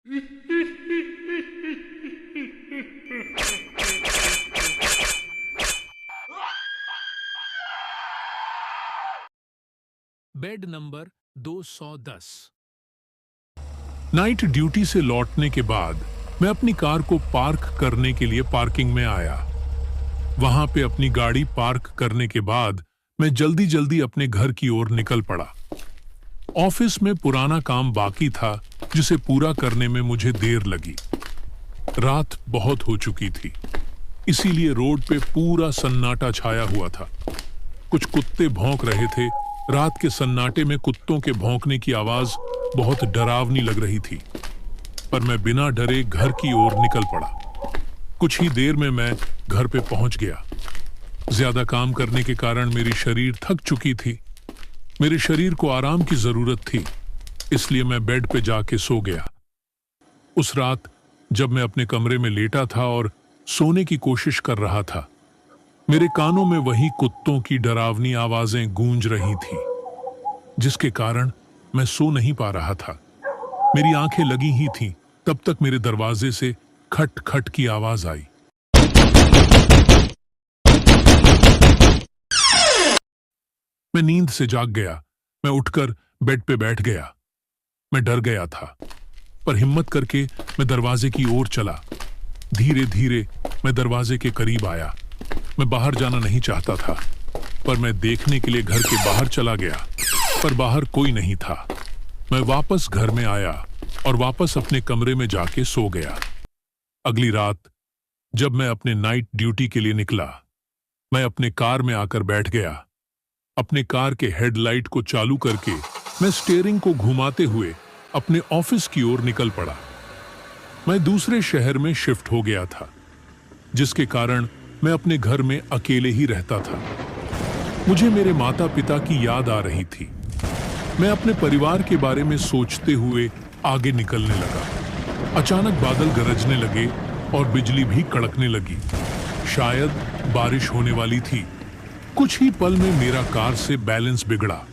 Bed number 210। Night duty से लौटने के बाद मैं अपनी कार को पार्क करने के लिए पार्किंग में आया। वहां पे अपनी गाड़ी पार्क करने के बाद मैं जल्दी जल्दी अपने घर की ओर निकल पड़ा। ऑफिस में पुराना काम बाकी था जिसे पूरा करने में मुझे देर लगी। रात बहुत हो चुकी थी, इसीलिए रोड पे पूरा सन्नाटा छाया हुआ था। कुछ कुत्ते भौंक रहे थे। रात के सन्नाटे में कुत्तों के भौंकने की आवाज बहुत डरावनी लग रही थी, पर मैं बिना डरे घर की ओर निकल पड़ा। कुछ ही देर में मैं घर पे पहुंच गया। ज्यादा काम करने के कारण मेरी शरीर थक चुकी थी। मेरे शरीर को आराम की जरूरत थी, इसलिए मैं बेड पे जाके सो गया। उस रात जब मैं अपने कमरे में लेटा था और सोने की कोशिश कर रहा था, मेरे कानों में वही कुत्तों की डरावनी आवाजें गूंज रही थीं, जिसके कारण मैं सो नहीं पा रहा था। मेरी आंखें लगी ही थीं, तब तक मेरे दरवाजे से खट खट की आवाज आई। मैं नींद से जाग गया। मैं उठकर बेड पे बैठ गया। मैं डर गया था, पर हिम्मत करके मैं दरवाजे की ओर चला। धीरे धीरे मैं दरवाजे के करीब आया। मैं बाहर जाना नहीं चाहता था, पर मैं देखने के लिए घर के बाहर चला गया, पर बाहर कोई नहीं था। मैं वापस घर में आया और वापस अपने कमरे में जाके सो गया। अगली रात जब मैं अपने नाइट ड्यूटी के लिए निकला, मैं अपने कार में आकर बैठ गया। अपने कार के हेडलाइट को चालू करके मैं स्टीयरिंग को घुमाते हुए अपने ऑफिस की ओर निकल पड़ा। मैं दूसरे शहर में शिफ्ट हो गया था, जिसके कारण मैं अपने घर में अकेले ही रहता था। मुझे मेरे माता पिता की याद आ रही थी। मैं अपने परिवार के बारे में सोचते हुए आगे निकलने लगा। अचानक बादल गरजने लगे और बिजली भी कड़कने लगी। शायद बारिश होने वाली थी। कुछ ही पल में मेरा कार से बैलेंस बिगड़ा।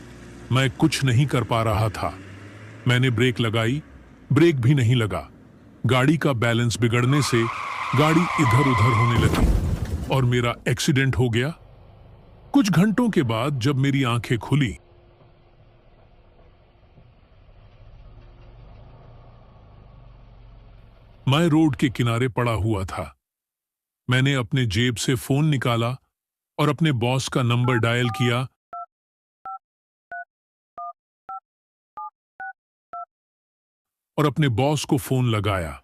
मैं कुछ नहीं कर पा रहा था। मैंने ब्रेक लगाई, ब्रेक भी नहीं लगा। गाड़ी का बैलेंस बिगड़ने से गाड़ी इधर उधर होने लगी और मेरा एक्सीडेंट हो गया। कुछ घंटों के बाद जब मेरी आंखें खुली, मैं रोड के किनारे पड़ा हुआ था। मैंने अपने जेब से फोन निकाला और अपने बॉस का नंबर डायल किया। और अपने बॉस को फोन लगाया।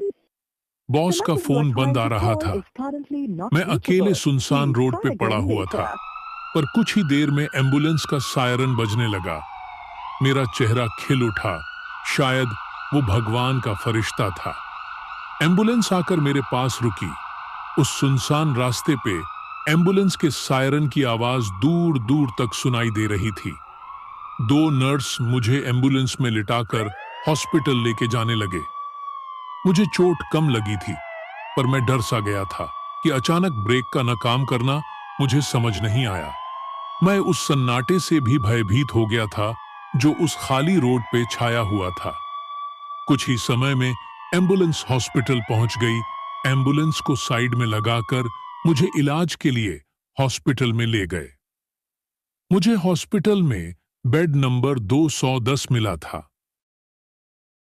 बॉस का फोन बंद आ रहा था। मैं अकेले सुनसान रोड पे पड़ा हुआ था, पर कुछ ही देर में एम्बुलेंस का सायरन बजने लगा। मेरा चेहरा खिल उठा। शायद वो भगवान का फरिश्ता था। एम्बुलेंस आकर मेरे पास रुकी। उस सुनसान रास्ते पे एम्बुलेंस के सायरन की आवाज दूर दूर तक सुनाई दे रही थी। 2 नर्स मुझे एम्बुलेंस में लिटाकर हॉस्पिटल लेके जाने लगे। मुझे चोट कम लगी थी, पर मैं डर सा गया था कि अचानक ब्रेक का न काम करना मुझे समझ नहीं आया। मैं उस सन्नाटे से भी भयभीत हो गया था जो उस खाली रोड पे छाया हुआ था। कुछ ही समय में एम्बुलेंस हॉस्पिटल पहुंच गई। एम्बुलेंस को साइड में लगाकर मुझे इलाज के लिए हॉस्पिटल में ले गए। मुझे हॉस्पिटल में बेड नंबर 210 मिला था।